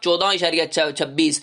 14.26,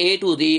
A to Z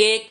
1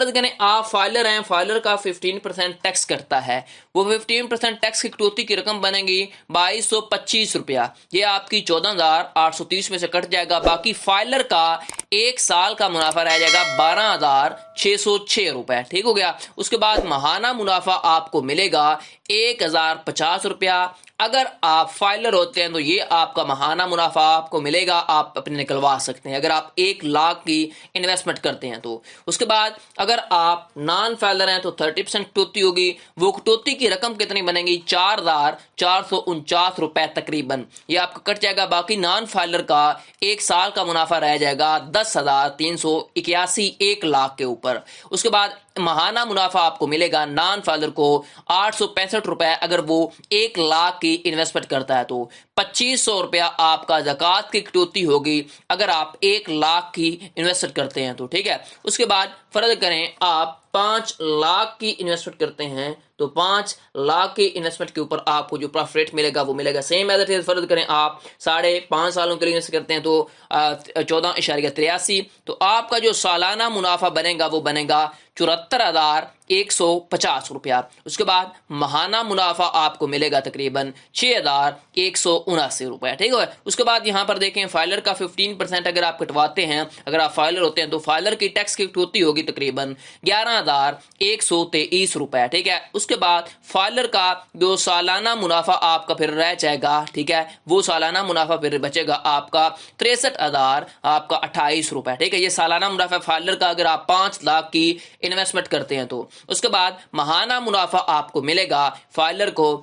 فرض کریں آپ فائلر ہیں, فائلر کا 15% ٹیکس کرتا ہے, وہ 15% ٹیکس کی کٹوتی کی رقم بنے گی 2225 روپیہ. یہ آپ کی 14,830 میں سے کٹ جائے گا. باقی فائلر کا ایک سال کا منافع رہ جائے گا 12,606 روپے. ٹھیک ہو گیا. اس کے بعد ماہانہ منافع آپ کو ملے گا 1,050 روپیہ. اگر آپ فائلر ہوتے ہیں تو یہ آپ کا ماہانہ منافع آپ کو ملے گا, آپ اپنے نکلوا سکتے ہیں اگر آپ 1 لاکھ کی انویسٹمنٹ کرتے ہیں تو. اس کے بعد اگر آپ نان فائلر ہیں تو 30% کٹوتی ہوگی. وہ کٹوتی کی رقم کتنی بنے گی 4,449 روپے تقریباً. یہ آپ کا کٹ جائے گا. باقی نان فائلر کا ایک سال کا منافع رہ جائے گا 10,381 1 لاکھ کے اوپر. اس کے بعد ماہانہ منافع آپ کو ملے گا نان فائلر کو 865 روپے اگر وہ 1 لاکھ کی انویسٹمنٹ کرتا ہے تو. 2500 روپیہ آپ کا زکوٰۃ کی کٹوتی ہوگی اگر آپ 1 لاکھ کی انویسٹ کرتے ہیں تو. ٹھیک ہے. اس کے بعد فرض کریں آپ 5 لاکھ کی انویسٹمنٹ کرتے ہیں تو 5 لاکھ کی انویسٹمنٹ کے اوپر آپ کو جو پروفٹ ریٹ ملے گا وہ ملے گا سیم ایز اٹ از. فرض کریں آپ 5.5 سالوں کے لیے انویسٹ کرتے ہیں تو 14.83. تو آپ کا جو سالانہ منافع بنے گا وہ بنے گا 74,150 روپیہ. اس کے بعد ماہانہ منافع آپ کو ملے گا تقریباً 6,179 روپے. ٹھیک ہے. اس کے بعد یہاں پر دیکھیں فائلر کا 15% اگر آپ کٹواتے ہیں, اگر آپ فائلر ہوتے ہیں تو فائلر کی ٹیکس کی کٹوتی ہوگی تقریباً 11,123 روپے. ٹھیک ہے. اس کے بعد فائلر کا جو سالانہ منافع آپ کا پھر رہ جائے گا, ٹھیک ہے, وہ سالانہ منافع پھر بچے گا آپ کا 63,028 روپے. ٹھیک ہے. یہ سالانہ منافع فائلر کا اگر آپ 5 لاکھ کی انویسٹمنٹ کرتے ہیں تو. اس کے بعد ماہانہ منافع آپ کو ملے گا فائلر کو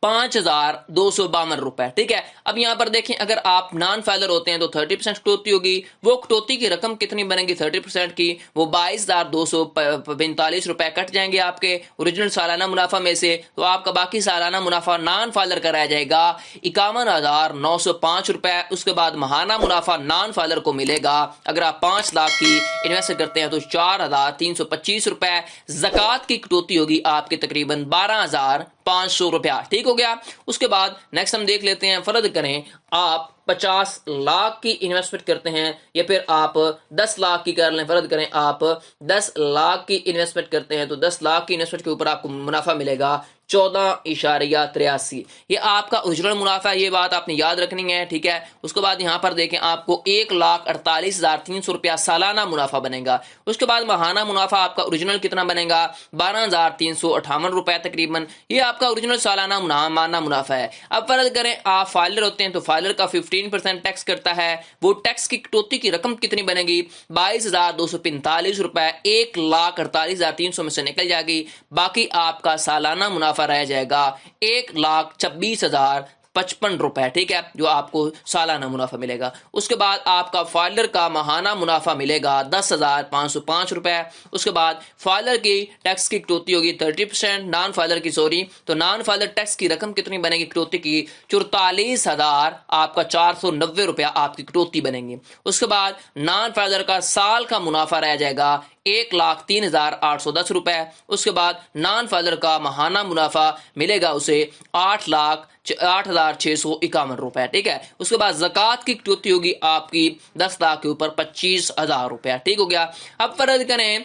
5,252 روپے. ٹھیک ہے. اب یہاں پر دیکھیں اگر آپ نان فائلر ہوتے ہیں تو 30% کٹوتی ہوگی. وہ کٹوتی کی رقم کتنی بنے گی 30% کی, وہ 22,245 روپے کٹ جائیں گے آپ کے اوریجنل سالانہ منافع میں سے. تو آپ کا باقی سالانہ منافع نان فائلر کا رہ جائے گا 51,905 روپے. اس کے بعد ماہانہ منافع نان فائلر کو ملے گا اگر آپ 5 لاکھ کی انویسٹ کرتے ہیں تو 4,325 روپے. زکوٰۃ کی کٹوتی ہوگی آپ کے تقریباً 12,500 روپیہ. ٹھیک ہو گیا. اس کے بعد نیکسٹ ہم دیکھ لیتے ہیں. فرض کریں آپ 50 لاکھ کی انویسٹمنٹ کرتے ہیں یا پھر آپ 10 لاکھ کی کر لیں. فرض کریں آپ 10 لاکھ کی انویسٹمنٹ کرتے ہیں تو 10 لاکھ کی انویسٹمنٹ کے اوپر آپ کو منافع ملے گا 14.83. یہ آپ کا اوریجنل منافع ہے, یہ بات آپ نے یاد رکھنی ہے. ٹھیک ہے. اس کے بعد یہاں پر دیکھیں آپ کو 1,48,300 روپیہ سالانہ منافع بنے گا. اس کے بعد ماہانہ منافع آپ کا اوریجنل کتنا بنے گا 12,358 روپے تقریباً. یہ آپ کا اوریجنل سالانہ ماہانہ منافع ہے. اب فرض کریں آپ فائلر ہوتے ہیں تو فائلر کا 15% ٹیکس کرتا ہے. وہ ٹیکس کی کٹوتی کی رقم کتنی بنے گی 22,245 روپے. 1,48,300 میں سے نکل جائے گی. باقی آپ کا سالانہ منافع رہ جائے گا 1,26,055 روپے. ٹھیک ہے, جو آپ کو سالانہ منافع ملے گا. اس کے بعد آپ کا فائلر کا ماہانہ منافع ملے گا 10,505 روپے. اس کے بعد فائلر کی ٹیکس کی کٹوتی ہوگی 30%, نان فائلر کی تو نان فائلر ٹیکس کی رقم کتنی بنے گی کٹوتی کی 44,000 آپ کا 490 روپیہ آپ کی کٹوتی بنے گی. اس کے بعد نان فائلر کا سال کا منافع رہ جائے گا 1,03,810 روپے. اس کے بعد نان فائلر کا ماہانہ منافع ملے گا اسے 8,0651 روپے. ٹھیک ہے. اس کے بعد زکوٰۃ کی کٹوتی ہوگی آپ کی 10 لاکھ کے اوپر 25,000 روپے. ٹھیک ہو گیا. اب فرض کریں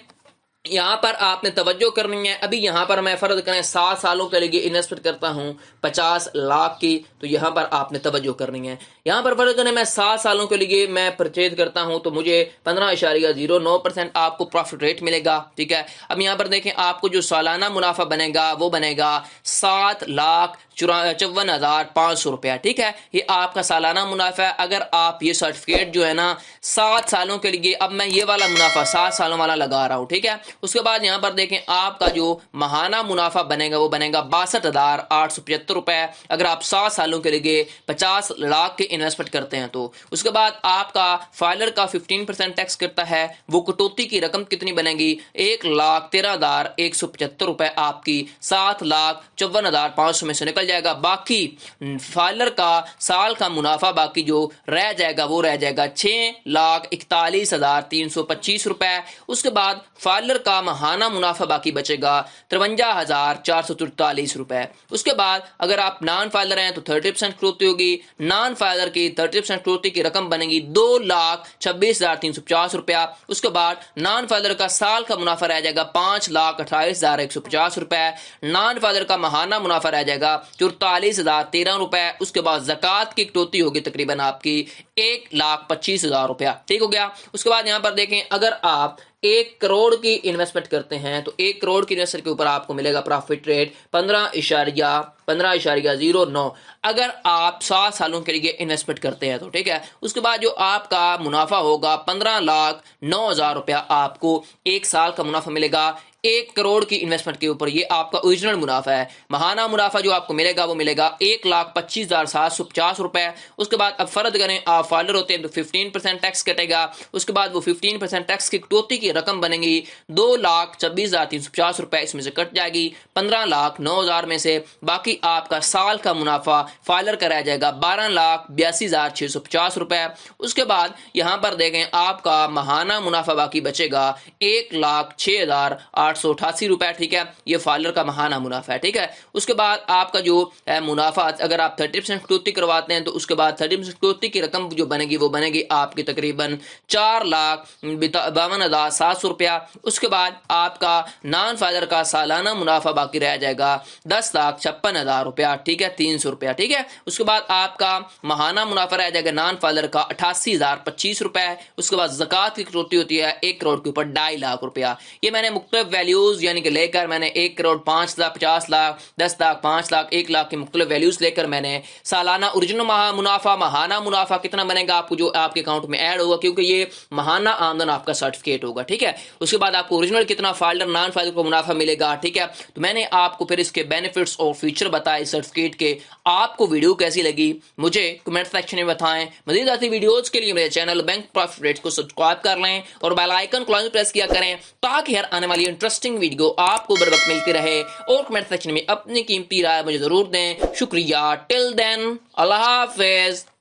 یہاں پر آپ نے توجہ کرنی ہے. ابھی یہاں پر میں فرض کریں 7 سالوں کے لیے انویسٹمنٹ کرتا ہوں 50 لاکھ کی, تو یہاں پر آپ نے توجہ کرنی ہے. یہاں پر فرض کریں میں 7 سالوں کے لیے میں پرچیز کرتا ہوں تو مجھے 15.09% آپ کو پروفٹ ریٹ ملے گا. ٹھیک ہے. اب یہاں پر دیکھیں آپ کو جو سالانہ منافع بنے گا وہ بنے گا 7,54,500 روپیہ. ٹھیک ہے. یہ آپ کا سالانہ منافع ہے. اگر آپ یہ سرٹیفکیٹ جو ہے نا 7 سالوں کے لیے, اب میں یہ والا منافع 7 سالوں والا لگا رہا ہوں. ٹھیک ہے. اس کے بعد یہاں پر دیکھیں آپ کا جو ماہانہ منافع بنے گا وہ بنے گا 62,875 روپے اگر آپ 7 سالوں کے لیے 50 لاکھ کے انویسٹمنٹ کرتے ہیں تو. اس کے بعد آپ کا فائلر کا 15% ٹیکس کرتا ہے. وہ کٹوتی کی رقم کتنی بنے گی 1,13,175 روپے آپ کی 7,54,500 میں سے نکل جائے گا. باقی فائلر کا سال کا منافع باقی جو رہ جائے گا وہ رہ جائے گا 6,41,325 روپے. اس کے بعد فائلر کا ماہانہ منافع باقی بچے گا 53,444 روپے۔ اس کے بعد اگر آپ نان فائلر ہیں تو 30% کٹوتی ہوگی، نان فائلر کی 30% کٹوتی کی رقم بنے گی 2,26,350 روپیہ۔ اس کے بعد نان فائلر کا سال کا منافع رہ جائے گا 5,28,150 روپے، نان فائلر کا ماہانہ منافع رہ جائے گا 44,013 روپے۔ اس کے بعد زکوٰۃ کی کٹوتی ہوگی تقریباً آپ کی 1,25,000 روپیہ، ٹھیک ہو گیا۔ اس کے بعد یہاں پر دیکھیں اگر آپ 1 کروڑ کی انویسٹمنٹ کرتے ہیں تو 1 کروڑ کی انویسٹمنٹ کے اوپر آپ کو ملے گا پروفٹ ریٹ 15.09 اگر آپ 7 سالوں کے لیے انویسٹمنٹ کرتے ہیں تو، ٹھیک ہے۔ اس کے بعد جو آپ کا منافع ہوگا 15,09,000 روپیہ آپ کو 1 سال کا منافع ملے گا 1 کروڑ کی انویسٹمنٹ کے اوپر۔ یہ آپ کا اوریجنل منافع ہے۔ ماہانہ منافع جو آپ کو ملے گا وہ ملے گا 1,25,750 روپے۔ اس کے بعد اب فرض کریں آپ فائلر ہوتے ہیں تو 15% ٹیکس کٹے گا۔ اس کے بعد وہ 15% ٹیکس کی کٹوتی کی رقم بنے گی 2,26,350 روپے، اس میں سے کٹ جائے گی 15,09,000 میں سے، باقی آپ کا سال کا منافع فائلر کا رہ جائے گا 12,82,650 روپے۔ اس کے بعد یہاں پر دیکھیں آپ کا ماہانہ منافع باقی بچے گا 1,06,888 روپے، ٹھیک ہے۔ یہ فائلر کا ماہانہ منافع ہے، ٹھیک ہے۔ اس کے بعد آپ کا جو منافع اگر آپ 30% کٹوتی کرواتے ہیں تو اس کے بعد 30% کٹوتی کی رقم جو بنے گی وہ بنے گی آپ کی تقریباً 4,52,700 روپیہ۔ اس کے بعد آپ کا نان فائلر کا سالانہ منافع باقی رہ جائے گا 10,56,000 روپیہ، ٹھیک ہے، 300 روپیہ، ٹھیک ہے۔ اس کے بعد آپ کا ماہانہ منافع رہ جائے گا نان فائلر کا 88,025 روپے۔ اس کے بعد زکوٰۃ کی کٹوتی ہوتی ہے 1 کروڑ کے اوپر 2.5 لاکھ روپیہ۔ یہ میں نے مختلف ویلیوز یعنی کہ لے کر میں نے 1 کروڑ 5 لاکھ 50 لاکھ 10 لاکھ 5 لاکھ 1 لاکھ کی مختلف ویلیوز لے کر میں نے سالانہ اوریجنل منافع ماہانہ منافع کتنا بنے گا آپ کو جو آپ کے اکاؤنٹ میں ایڈ ہوگا، کیونکہ یہ ماہانہ آمدن آپ کا سرٹیفکیٹ ہوگا، ٹھیک ہے۔ اس کے بعد آپ کو اوریجنل کتنا فائلر نان فائلر کو منافع ملے گا، ٹھیک ہے۔ تو میں نے آپ کو پھر اس کے بینیفٹس اور فیچر بتائے سرٹیفکیٹ کے۔ آپ کو ویڈیو کیسی لگی مجھے کمنٹ سیکشن میں بتائیں۔ مزید آتی ویڈیوز کے لیے میرے چینل بینک پروفٹ ریٹ کو سبسکرائب کر لیں اور بیل آئیکن کو پریس کیا کریں تاکہ ہر آنے والی انٹرسٹنگ ویڈیو آپ کو بر وقت ملتی رہے، اور کمنٹ سیکشن میں اپنی قیمتی رائے مجھے ضرور دیں۔ شکریہ۔ ٹل دین، اللہ حافظ۔